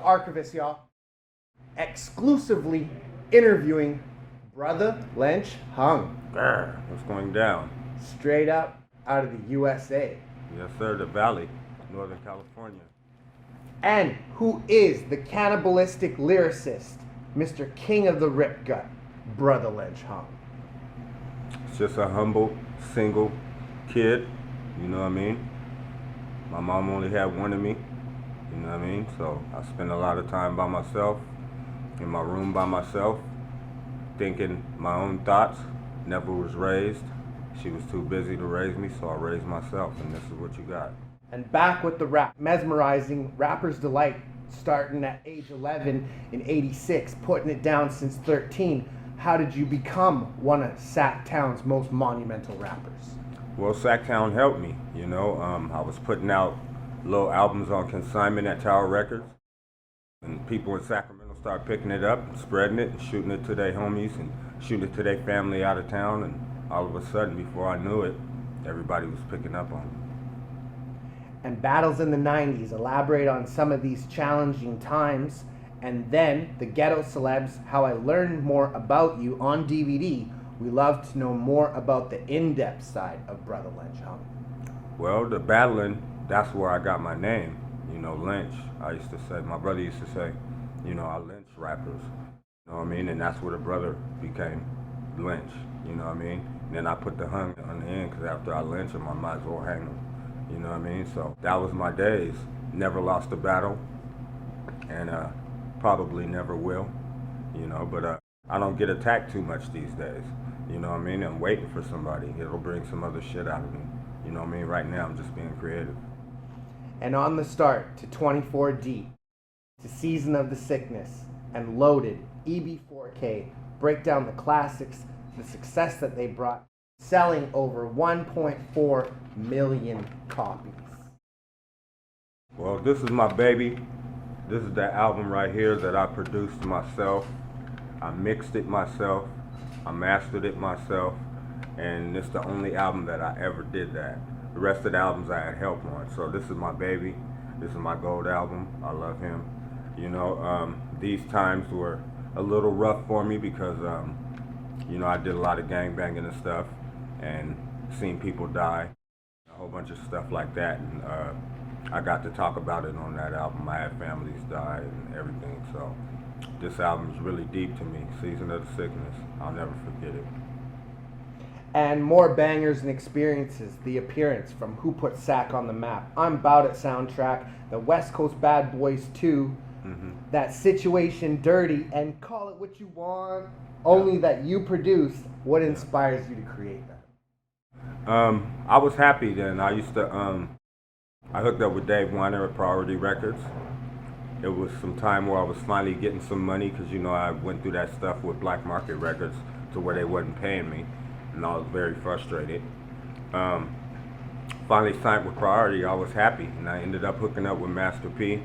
Archivist, y'all. Exclusively interviewing Brotha Lynch Hung. What's going down? Straight up out of the USA. Yes, sir, the Valley, Northern California. And who is the cannibalistic lyricist, Mr. King of the Rip Gut, Brotha Lynch Hung. It's just a humble, single kid, you know what I mean? My mom only had one of me, you know what I mean? So I spent a lot of time by myself, in my room by myself, thinking my own thoughts. Never was raised. She was too busy to raise me, so I raised myself, and this is what you got. And back with the rap, mesmerizing Rapper's Delight, starting at age 11 in 86, putting it down since 13. How did you become one of Sacktown's most monumental rappers? Well, Sacktown helped me, you know. I was putting out little albums on consignment at Tower Records, and people in Sacramento started picking it up, and spreading it, and shooting it to their homies, and shooting it to their family out of town, and all of a sudden, before I knew it, everybody was picking up on it. And Battles in the 90s elaborate on some of these challenging times. And then the Ghetto Celebs, How I Learned More About You on DVD. We love to know more about the in-depth side of Brotha Lynch Hung. Well, the battling, that's where I got my name. You know, Lynch. I used to say, my brother used to say, you know, I lynch rappers. You know what I mean? And that's where the brother became Lynch. You know what I mean? And then I put the hung on the end, because after I lynch him, I might as well hang him. You know what I mean? So that was my days. Never lost a battle, and probably never will. You know, but I don't get attacked too much these days. You know what I mean? I'm waiting for somebody. It'll bring some other shit out of me. You know what I mean? Right now, I'm just being creative. And on the start to 24 Deep, to Season of the Sickness, and Loaded, EB4K, break down the classics, the success that they brought, selling over 1.4 million copies. Well, this is my baby. This is the album right here that I produced myself. I mixed it myself. I mastered it myself. And it's the only album that I ever did that. The rest of the albums I had help on. So this is my baby. This is my gold album. I love him. You know, these times were a little rough for me because, you know, I did a lot of gangbanging and stuff and seen people die, a whole bunch of stuff like that. And I got to talk about it on that album. I had families die and everything. So this album is really deep to me. Season of the Sickness. I'll never forget it. And more bangers and experiences. The Appearance from Who Put Sack on the Map, I'm Bout It soundtrack, the West Coast Bad Boys 2, that Situation Dirty, and Call It What You Want, only that you produced. What inspires you to create that? I was happy then. I used to, I hooked up with Dave Weiner at Priority Records. It was some time where I was finally getting some money because, you know, I went through that stuff with Black Market Records to where they wasn't paying me, and I was very frustrated. Finally signed with Priority, I was happy, and I ended up hooking up with Master P,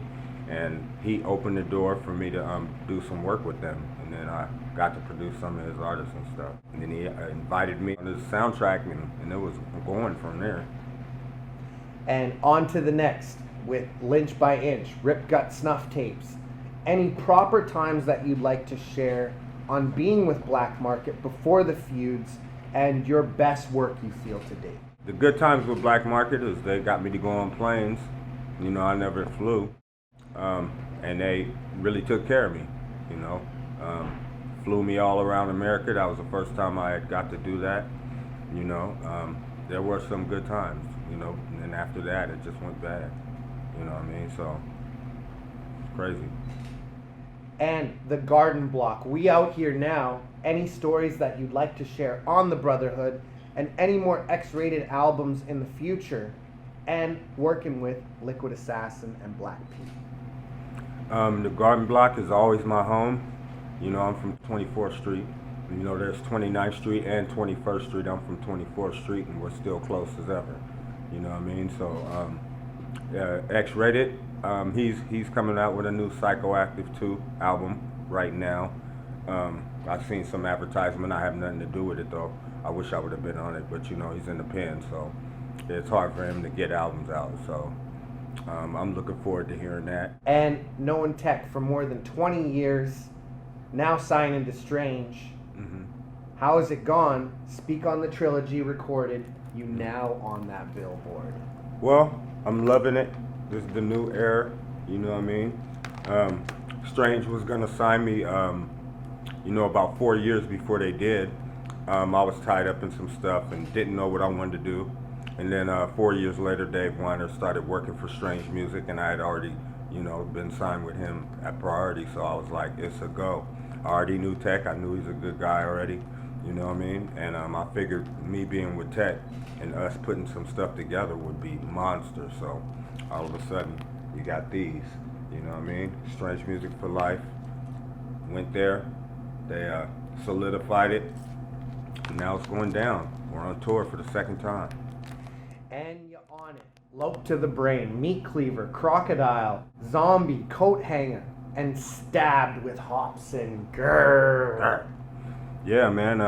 and he opened the door for me to do some work with them, and then I got to produce some of his artists and stuff. And then he invited me on his soundtrack, and it was going from there. And on to the next with Lynch by Inch, Rip Gut Snuff Tapes. Any proper times that you'd like to share on being with Black Market before the feuds and your best work you feel to date? The good times with Black Market is they got me to go on planes. You know, I never flew. And they really took care of me, you know. Flew me all around America. That was the first time I had got to do that, you know. There were some good times, you know, and then after that it just went bad, you know what I mean? So, it's crazy. And the Garden Block, We Out Here Now. Any stories that you'd like to share on the Brotherhood, and any more X-rated albums in the future, and working with Liquid Assassin and Black Pete? The Garden Block is always my home. You know, I'm from 24th Street. You know, there's 29th Street and 21st Street. I'm from 24th Street, and we're still close as ever. You know what I mean? So, X-rated. He's coming out with a new Psychoactive 2 album right now. I've seen some advertisement. I have nothing to do with it though. I wish I would have been on it, but you know, he's in the pen, so it's hard for him to get albums out. So I'm looking forward to hearing that. And knowing Tech for more than 20 years, now signing to Strange. Hmm. How has it gone? Speak on the trilogy recorded. You now on that billboard. Well, I'm loving it. This is the new era. You know what I mean? Strange was gonna sign me, about 4 years before they did. I was tied up in some stuff and didn't know what I wanted to do. And then 4 years later, Dave Weiner started working for Strange Music, and I had already, been signed with him at Priority. So I was like, it's a go. I already knew Tech. I knew he's a good guy already. You know what I mean? And I figured me being with Tech and us putting some stuff together would be monster. So all of a sudden, we got these. You know what I mean? Strange Music for Life. Went there. They solidified it. And now it's going down. We're on tour for the second time. And you're on it. Lope to the Brain, Meat Cleaver, Crocodile, Zombie, Coat Hanger, and Stabbed with Hobson. Grrr. Yeah, man.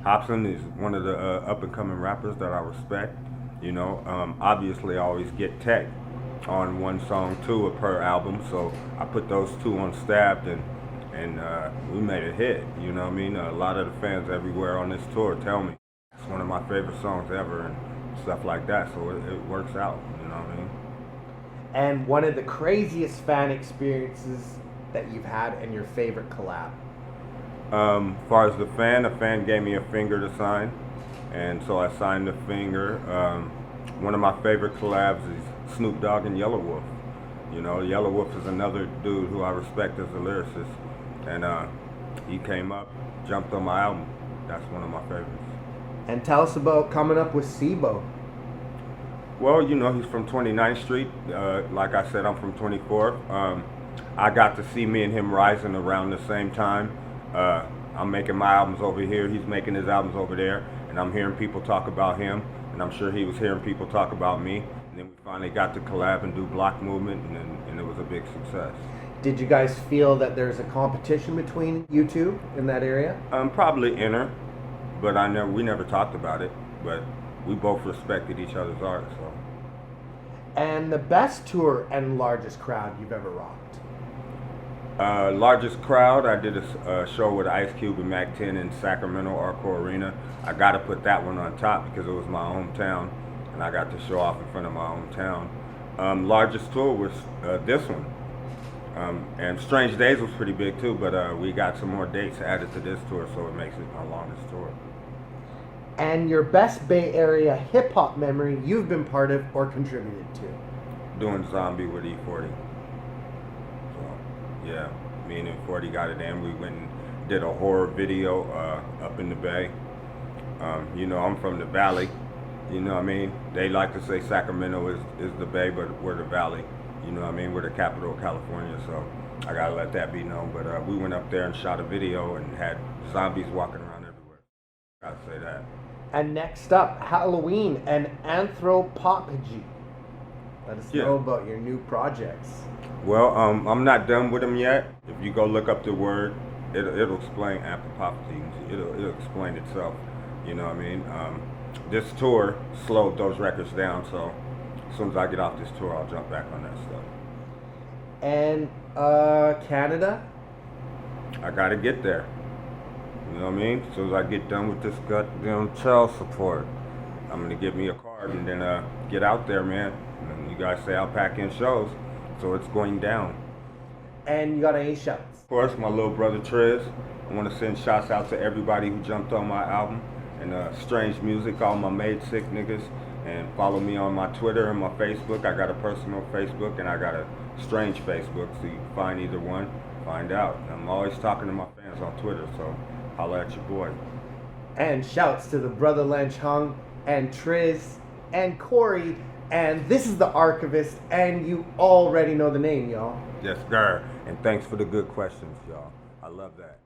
Hobson is one of the up-and-coming rappers that I respect. Obviously I always get Tech on one song too per album, so I put those two on Stabbed, and we made a hit. You know what I mean? A lot of the fans everywhere on this tour tell me it's one of my favorite songs ever and stuff like that. So it works out. You know what I mean? And one of the craziest fan experiences that you've had and your favorite collab. As far as a fan gave me a finger to sign, and so I signed the finger. One of my favorite collabs is Snoop Dogg and Yellow Wolf. Yellow Wolf is another dude who I respect as a lyricist, and he came up, jumped on my album. That's one of my favorites. And tell us about coming up with Sibo. Well, he's from 29th Street. Like I said, I'm from 24th. I got to see me and him rising around the same time. I'm making my albums over here, he's making his albums over there, and I'm hearing people talk about him, and I'm sure he was hearing people talk about me. And then we finally got to collab and do Block Movement, and it was a big success. Did you guys feel that there's a competition between you two in that area? Probably inner, but we never talked about it, but we both respected each other's art. So. And the best tour and largest crowd you've ever rocked? Largest crowd, I did a show with Ice Cube and Mac 10 in Sacramento Arco Arena. I got to put that one on top because it was my hometown, and I got to show off in front of my hometown. Largest tour was this one. And Strange Days was pretty big too, but we got some more dates added to this tour, so it makes it my longest tour. And your best Bay Area hip-hop memory you've been part of or contributed to? Doing Zombie with E40. Yeah, me and E40 got it in. We went and did a horror video up in the Bay. I'm from the Valley. You know what I mean? They like to say Sacramento is the Bay, but we're the Valley. You know what I mean? We're the capital of California, so I gotta let that be known. But we went up there and shot a video and had zombies walking around everywhere. Gotta say that. And next up, Halloween and Anthropophagy. Let us know about your new projects. Well, I'm not done with them yet. If you go look up the word, it'll explain anthropophagy. It'll explain itself. You know what I mean? This tour slowed those records down, so as soon as I get off this tour, I'll jump back on that stuff. And Canada? I gotta get there. You know what I mean? As soon as I get done with this goddamn child support, I'm gonna get me a card and then get out there, man. And you guys say I'll pack in shows, so it's going down. And you got any shouts? Of course, my little brother Triz. I want to send shouts out to everybody who jumped on my album, and Strange Music, all my Made Sick niggas. And follow me on my Twitter and my Facebook. I got a personal Facebook and I got a Strange Facebook, so you can find either one, find out. I'm always talking to my fans on Twitter, so holla at your boy. And shouts to the Brotha Lynch Hung and Triz and Corey. And this is the Archivist, and you already know the name, y'all. Yes, sir. And thanks for the good questions, y'all. I love that.